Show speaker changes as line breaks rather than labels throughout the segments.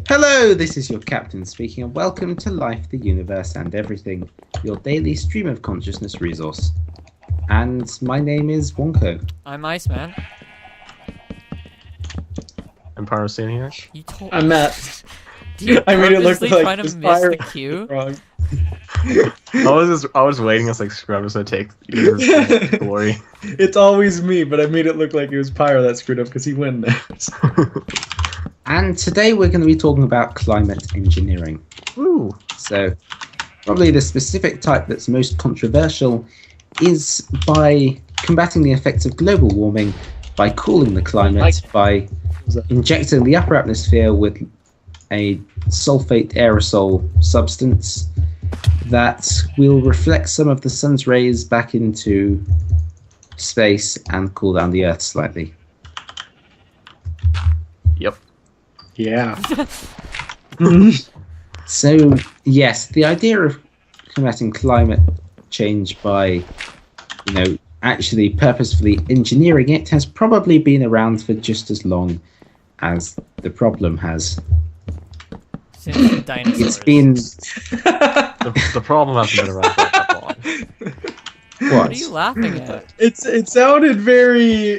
Hello, this is your captain speaking, and welcome to Life, the Universe, and Everything, your daily stream of consciousness resource. And my name is Wonko.
I'm Iceman.
I'm Paracine here.
You told
I'm Matt.
I
made it look like
trying to
this
miss
fire
the cue.
wrong.
I was waiting as like Scrub was gonna take your glory.
It's always me, but I made it look like it was Pyro that screwed up because he went next.
And today we're going to be talking about climate engineering.
Ooh.
So, probably the specific type that's most controversial is by combating the effects of global warming by cooling the climate, by injecting the upper atmosphere with a sulfate aerosol substance that will reflect some of the sun's rays back into space and cool down the Earth slightly.
Yep.
Yeah.
So, yes, the idea of combating climate change by, actually purposefully engineering it has probably been around for just as long as the problem has.
Since the dinosaurs.
It's been...
The problem hasn't been around for that long.
What are you laughing at?
It sounded very.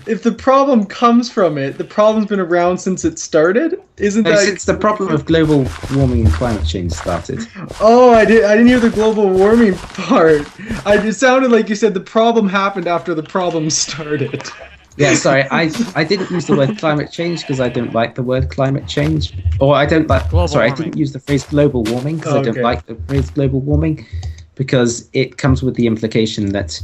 If the problem comes from it, the problem's been around since it started. Isn't that
Since the problem of global warming and climate change started.
Oh, I didn't hear the global warming part. It sounded like you said the problem happened after the problem started.
Yeah, sorry, I didn't use the word climate change because I don't like the word climate change. Or I don't like...
Global
sorry,
warming.
I didn't use the phrase global warming because I don't
Okay.
like the phrase global warming because it comes with the implication that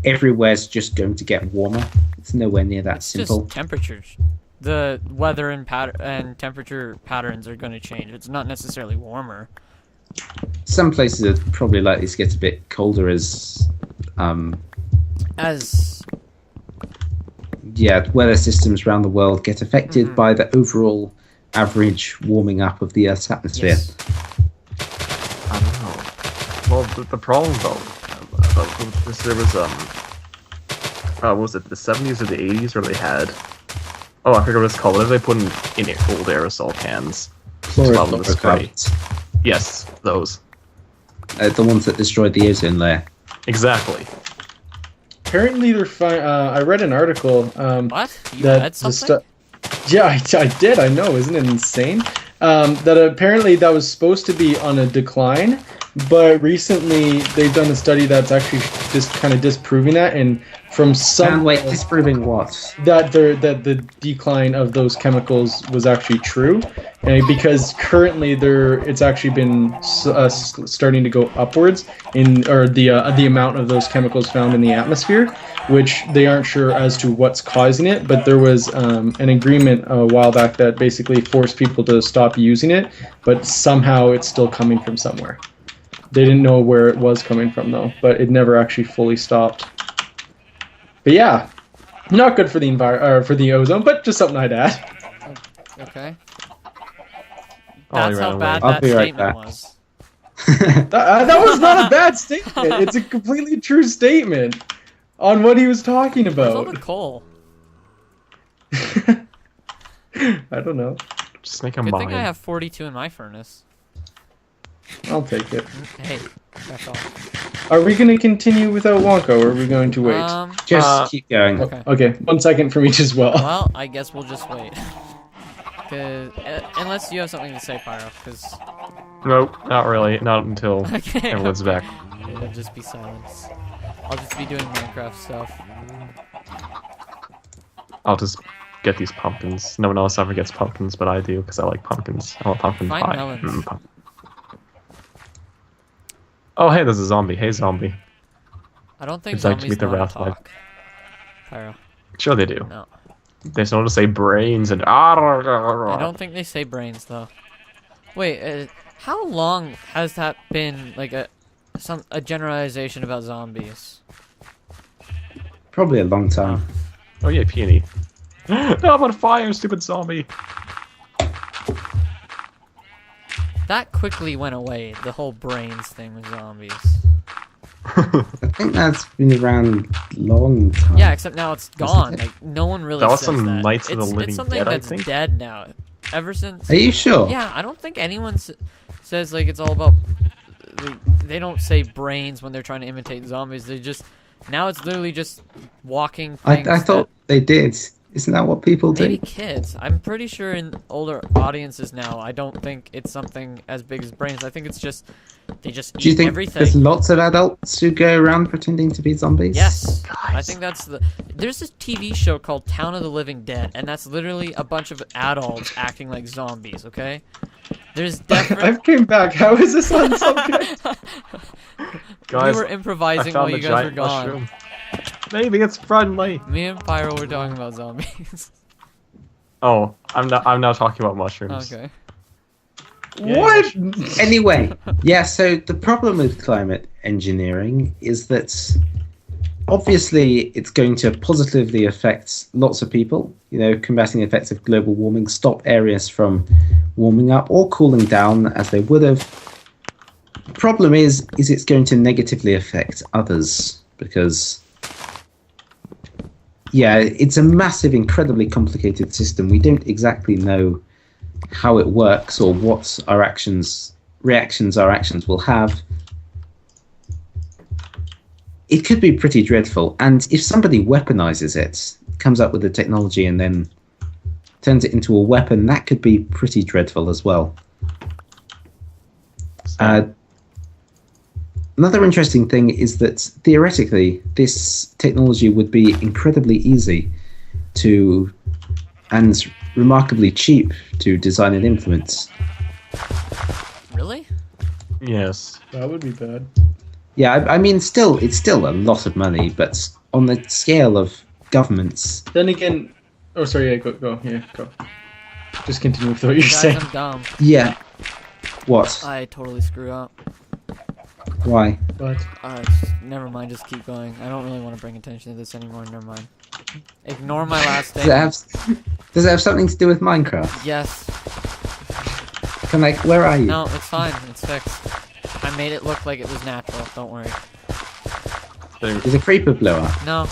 everywhere's just going to get warmer. It's nowhere near that
It's
simple.
just temperatures. The weather and temperature patterns are going to change. It's not necessarily warmer.
Some places are probably likely to get a bit colder as...
As
weather systems around the world get affected by the overall average warming up of the Earth's atmosphere.
yes.
I don't know. Well, the problem though, there was what was it, the 70s or the 80s where they had, I forget what it's called. What did they put in old aerosol cans?
Chlorofluorocarbons.
Yes, those.
The ones that destroyed the ozone layer.
Exactly.
Apparently, they're fine. I read an article.
What? You
That
read
the
something?
Yeah, I did. I know. Isn't it insane? That apparently that was supposed to be on a decline, but recently they've done a study that's actually just kind of disproving that, and from some
Wait, disproving what?
that the decline of those chemicals was actually true, and because currently it's actually been starting to go upwards the amount of those chemicals found in the atmosphere, which they aren't sure as to what's causing it, but there was an agreement a while back that basically forced people to stop using it, but somehow it's still coming from somewhere. They didn't know where it was coming from though, but it never actually fully stopped. But yeah, not good for the for the ozone, but just something I'd add.
Okay.
I'll be
That's
right
how
away.
bad
I'll
that
be right
statement
back.
was.
That was not a bad statement. It's a completely true statement on what he was talking
Where's all
about.
the coal?
I don't know.
Just make a
Good
mine.
thing I have 42 in my furnace.
I'll take it.
Hey, back off.
Are we going to continue without Wonko, or are we going to wait?
Just keep going.
Okay.
Okay, 1 second from each as well.
Well, I guess we'll just wait. Unless you have something to say, Pyro, because
Nope, not really. Not until
okay,
everyone's back.
it'll just be silence. I'll just be doing Minecraft stuff.
I'll just get these pumpkins. No one else ever gets pumpkins, but I do because I like pumpkins. I want pumpkin
Find
pie.
melons.
Oh, hey, there's a zombie. Hey, zombie.
I don't think
Would you like to
zombies
meet the
know how
Wrath
to
Light?
talk. Pyro,
Sure they do.
no.
They just know to say brains and
I don't think they say brains though. Wait, how long has that been like a generalization about zombies?
Probably a long time.
Oh yeah, peony. No, I'm on fire, stupid zombie.
That quickly went away. The whole brains thing with zombies.
I think that's been around a long time.
Yeah, except now it's gone.
it?
Like no one really
That was
says
some
that.
Knights of the Living
it's something
Dead, I
that's
think?
dead now. ever since.
Are you sure?
Yeah, I don't think anyone says like it's all about. They don't say brains when they're trying to imitate zombies. They just now it's literally just walking things.
I thought they did. Isn't that what people do?
Maybe kids. I'm pretty sure in older audiences now, I don't think it's something as big as brains. I think it's just they just
Do you
eat
think
everything.
there's lots of adults who go around pretending to be zombies?
Yes,
Guys.
I think that's the. There's this TV show called Town of the Living Dead, and that's literally a bunch of adults acting like zombies. Okay, there's definitely.
I've came back. How is this on subject?
Guys,
we were
I
improvising
found
while
a
you guys were
giant
gone.
mushroom. Maybe it's friendly.
Me and Pyro were talking about zombies.
Oh, I'm now talking about mushrooms.
Okay.
What?
Anyway, yeah, so the problem with climate engineering is that obviously it's going to positively affect lots of people, combating the effects of global warming, stop areas from warming up or cooling down as they would have. The problem is it's going to negatively affect others because, yeah, it's a massive, incredibly complicated system. We don't exactly know how it works or what our reactions our actions will have. It could be pretty dreadful, and if somebody weaponizes it, comes up with the technology and then turns it into a weapon, that could be pretty dreadful as well. Another interesting thing is that theoretically this technology would be incredibly easy to and remarkably cheap to design and implement.
Really?
Yes.
That would be bad.
Yeah, I mean, it's still a lot of money, but on the scale of governments.
Then again, oh sorry, yeah, go. Yeah, go. Just continue with what you're
Guys,
saying.
I'm dumb.
Yeah. What?
I totally screw up.
Why?
But
Never mind, just keep going. I don't really want to bring attention to this anymore, never mind. Ignore my last
Does
statement.
it have something to do with Minecraft?
Yes.
Where are you?
No, it's fine. It's fixed. I made it look like it was natural. Don't worry.
Is a creeper blower?
No.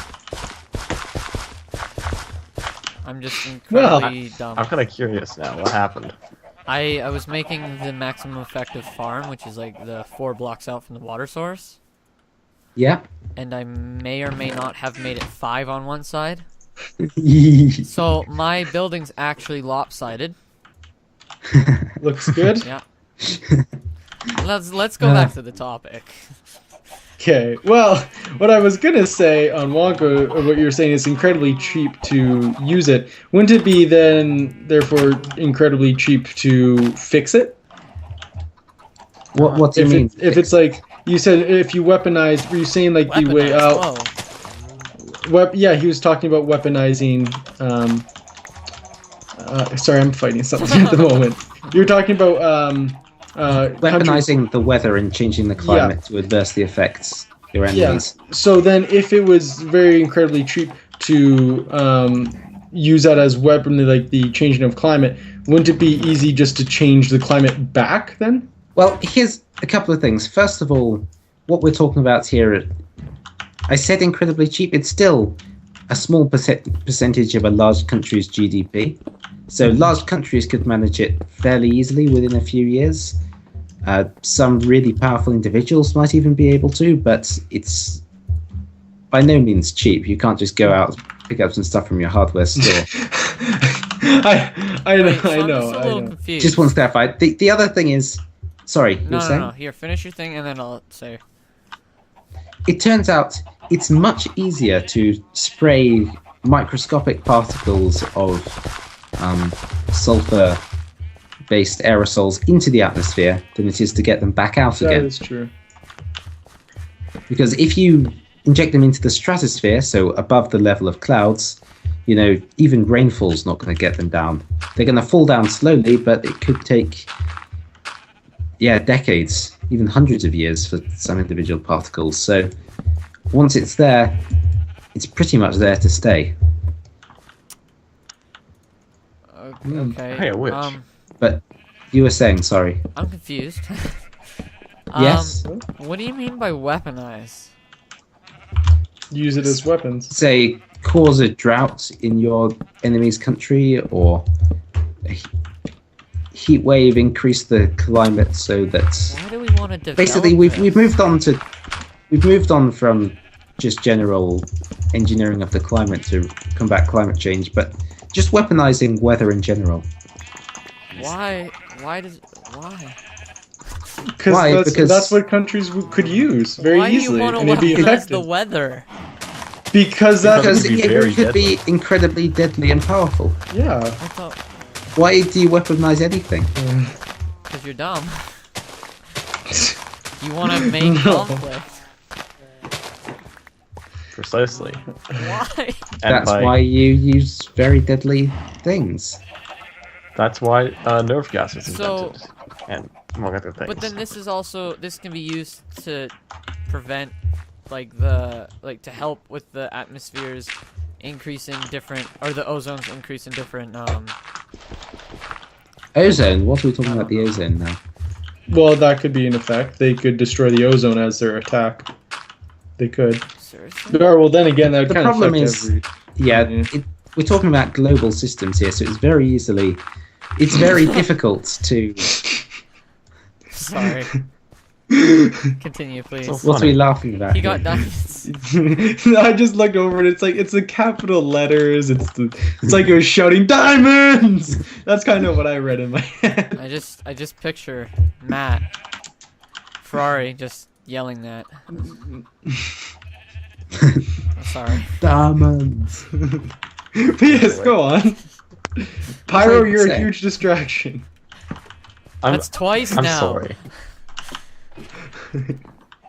I'm just incredibly dumb.
I'm kind of curious now. What happened?
I was making the maximum effective farm, which is like the 4 blocks out from the water source.
Yeah.
And I may or may not have made it 5 on one side.
Yeah.
So my building's actually lopsided.
looks good.
Yeah. Let's go back to the topic.
Okay. Well, what I was gonna say on Wonka, or what you're saying is incredibly cheap to use it. Wouldn't it be then, therefore, incredibly cheap to fix it?
What do you mean?
If it's like you said, if you weaponize, were you saying like the way out?
Whoa.
Yeah, he was talking about weaponizing. Sorry, I'm fighting something at the moment. You're talking about
Weaponizing the weather and changing the climate to adversely affect your enemies.
Yeah. So then, if it was very incredibly cheap to use that as weapon, like the changing of climate, wouldn't it be easy just to change the climate back then?
Well, here's a couple of things. First of all, what we're talking about here, I said incredibly cheap. It's still a small percentage of a large country's GDP. So large countries could manage it fairly easily within a few years. Some really powerful individuals might even be able to, but it's by no means cheap. You can't just go out, pick up some stuff from your hardware store.
I
Wait, so I'm
know.
just a little confused.
Just one step. The other thing is, sorry, you were saying?
No. Here, finish your thing, and then I'll say.
It turns out it's much easier to spray microscopic particles of sulfur-based aerosols into the atmosphere than it is to get them back out
That
again.
is true.
Because if you inject them into the stratosphere, so above the level of clouds, even rainfall's not going to get them down. They're going to fall down slowly, but it could take, decades, even hundreds of years for some individual particles. So once it's there, it's pretty much there to stay.
Okay.
Hey, a witch.
But you were saying, sorry.
I'm confused.
Yes?
What do you mean by weaponize?
Use it as weapons.
Say, cause a drought in your enemy's country, or heat wave increased the climate so that
Why do we want to develop
basically we've moved on from just general engineering of the climate to combat climate change, but just weaponizing weather in general.
Why?
Why?
Because that's what countries could use very easily,
Why do
and
you
it'd be
want to weaponize
effective.
the weather?
Because that
Because
could be
it
very
could be
deadly.
incredibly deadly and powerful.
yeah.
I thought
Why do you weaponize anything?
because you're dumb. You want to make
No.
conflict.
Precisely.
Why?
And
That's why you use very deadly things.
That's why nerve gas was
So-
invented, and among other things.
But then this can be used to prevent to help with the atmosphere's increasing different, or the ozone's increasing different
Ozone? What are we talking about the ozone now?
Well, that could be an effect. They could destroy the ozone as their attack. They could.
seriously?
Or, well, then again, that would
The
kind of
problem
affect
is,
every...
yeah,
Yeah.
we're talking about global systems here, so it's very difficult to.
Sorry. Continue, please.
So
What are
funny.
we laughing about?
He
here?
got diamonds.
I just looked over and it's the capital letters. It's like it was shouting diamonds. That's kind of what I read in my head.
I just picture Matt Ferrari just yelling that. Sorry.
Diamonds.
But yes, go on. Pyro,
Like
you're a
say.
huge distraction.
That's twice
I'm
now.
sorry.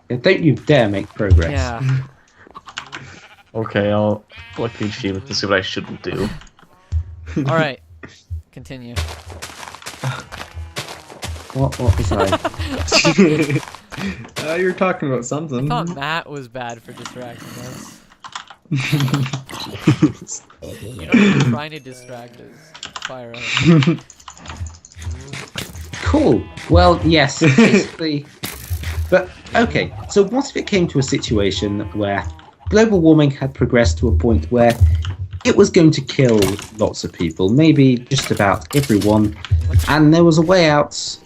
Yeah, don't you dare make progress.
Yeah.
Okay, I'll collect the achievement to see what I shouldn't do.
All right. Continue.
What was I?
You're talking about
I
something.
thought Matt was bad for distracting us. You know, he's trying to distract us. Fire up.
Cool. Well, yes, basically. But okay, so what if it came to a situation where global warming had progressed to a point where it was going to kill lots of people, maybe just about everyone, and there was a way out?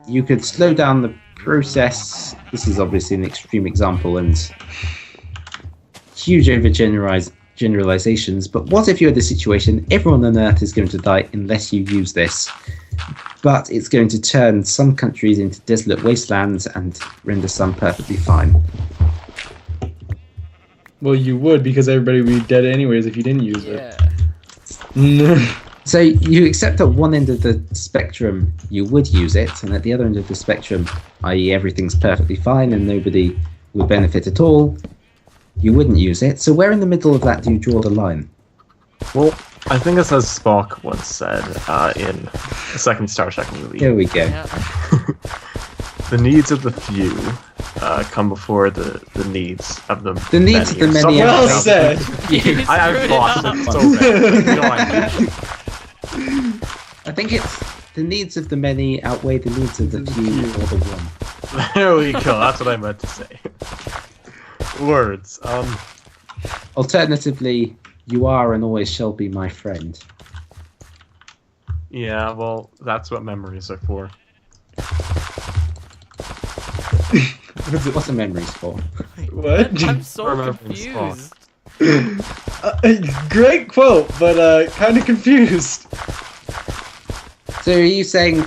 You could slow down the process. This is obviously an extreme example and huge generalizations, but what if you had the situation everyone on Earth is going to die unless you use this? But it's going to turn some countries into desolate wastelands and render some perfectly fine.
Well, you would, because everybody would be dead anyways if you didn't use
Yeah.
it.
So you accept at one end of the spectrum you would use it, and at the other end of the spectrum, i.e. everything's perfectly fine and nobody would benefit at all, you wouldn't use it. So where in the middle of that do you draw the line?
Well, I think it's as Spock once said in the second Star Trek movie.
Here we go.
Yeah.
The needs of the few come before the needs of the
The needs of the
many.
many
Something
Well
like
said.
that. I
Screwed it
lost
up.
it so bad. You know I mean.
I think it's the needs of the many outweigh the needs of the few or the one.
There we go. That's what I meant to say. Words.
Alternatively, you are and always shall be my friend.
Yeah. Well, that's what memories are for.
What are memories for?
What?
I'm so
Remember
confused.
Great quote, but kind of confused.
So are you saying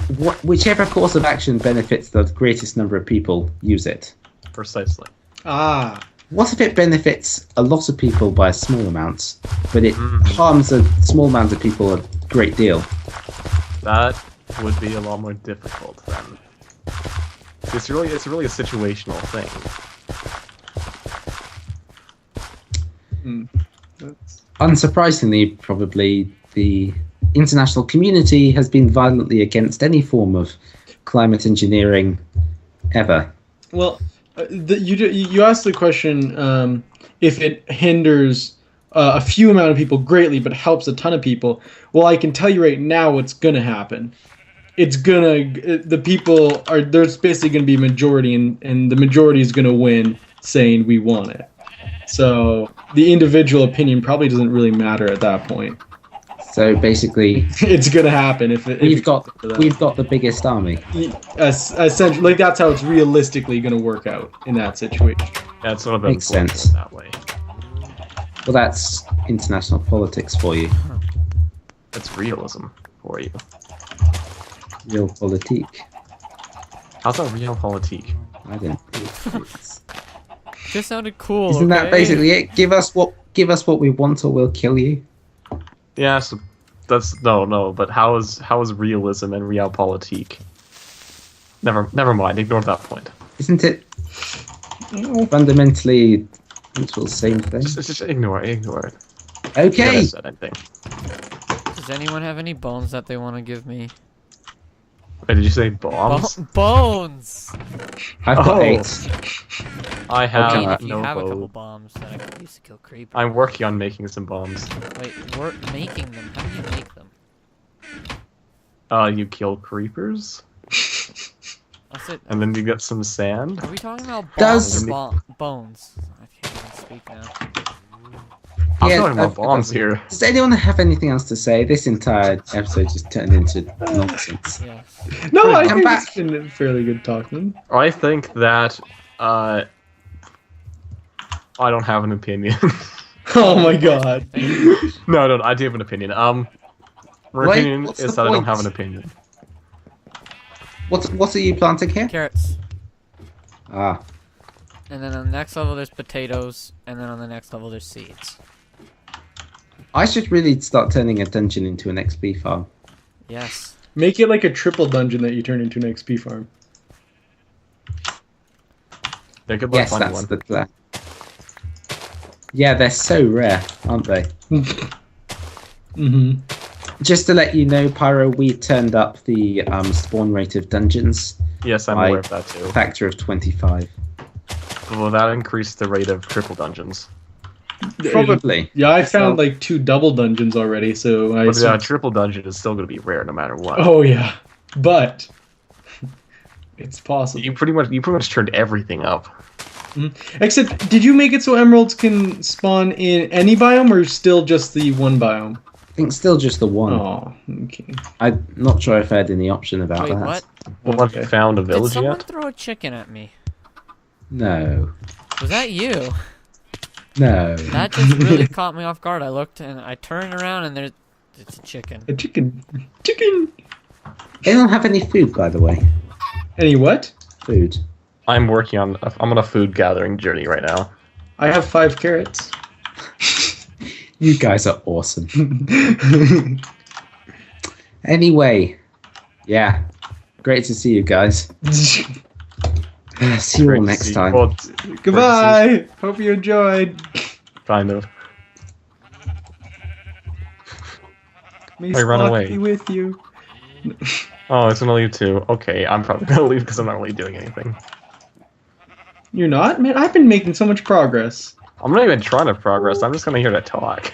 whichever course of action benefits the greatest number of people, use it?
Precisely.
Ah.
What if it benefits a lot of people by a small amount, but it harms a small amount of people a great deal?
That would be a lot more difficult then. It's really a situational thing.
Unsurprisingly, probably the international community has been violently against any form of climate engineering ever.
Well, you asked the question if it hinders a few amount of people greatly, but helps a ton of people. Well, I can tell you right now what's gonna happen. The people are, there's basically gonna be a majority, and the majority is gonna win, saying we want it. So the individual opinion probably doesn't really matter at that point.
So basically,
It's gonna happen if
we've got the biggest army.
essentially, like that's how it's realistically gonna work out in that situation.
Yeah, it's sort of been
Makes sense.
that way.
Well, that's international politics for you.
That's realism for you.
Realpolitik.
How's that realpolitik?
I don't.
Just sounded cool.
Isn't that
okay?
basically it? Give us what we want, or we'll kill you.
Yeah, so that's no. But how is realism and realpolitik? Never mind. Ignore that point.
Isn't it fundamentally the same thing?
Just ignore it.
Okay.
Never said anything.
Does anyone have any bones that they want to give me?
Wait, did you say bombs?
Bones!
I've got
Oh.
8.
I have
I mean, if you
no
have a
bow.
couple bombs that I could use to kill creepers.
I'm working on making some bombs.
Wait, we're making them. How do you make them?
You kill creepers,
That's it.
and then you get some sand.
Are we talking about
Does-
bones? I can't even speak now.
I'm
Yeah,
talking about
okay.
bombs here.
Does anyone have anything else to say? This entire episode just turned into nonsense.
Yes.
No, I
Come
think
back.
it's been fairly good talking.
I think that I don't have an opinion.
Oh my god.
no, I do have an opinion. My
Wait,
opinion
what's
is
the
that I don't
point?
have an opinion.
What are you planting here?
Carrots.
Ah,
And then on the next level there's potatoes, and then on the next level there's seeds.
I should really start turning a dungeon into an XP farm.
Yes.
Make it like a triple dungeon that you turn into an XP farm.
Yeah, good luck
Yes,
finding
that's
one.
the plan. Yeah, they're so rare, aren't they?
Mm-hmm.
Just to let you know, Pyro, we turned up the spawn rate of dungeons
Yes, I'm
I-
aware of that too.
factor of 25.
Well, that increased the rate of triple dungeons.
Probably.
Yeah, I found like 2 double dungeons already, so I
But
assume...
triple dungeon is still going to be rare no matter what.
Oh yeah, but it's possible.
You pretty much turned everything up.
Except, did you make it so emeralds can spawn in any biome, or still just the one biome?
I think still just the one.
Oh, okay.
I'm not sure if I had any option about
Wait,
that.
what?
Well, have you
Okay.
found a
Did
village
someone
yet?
throw a chicken at me?
No.
Was that you?
No.
That just really caught me off guard. I looked and I turned around and it's a chicken.
A chicken. Chicken!
Anyone have any food, by the way?
Any what?
Food.
I'm on a food gathering journey right now.
I have 5 carrots.
You guys are awesome. Anyway, yeah. Great to see you guys. See you all
Great to
next
see-
time.
well,
Goodbye! Hope you enjoyed.
kind of.
May
Hey, run
Spock
away.
be with you.
Oh, it's gonna leave too. Okay, I'm probably gonna leave because I'm not really doing anything.
You're not? Man, I've been making so much progress.
I'm not even trying to progress. I'm just gonna here to talk.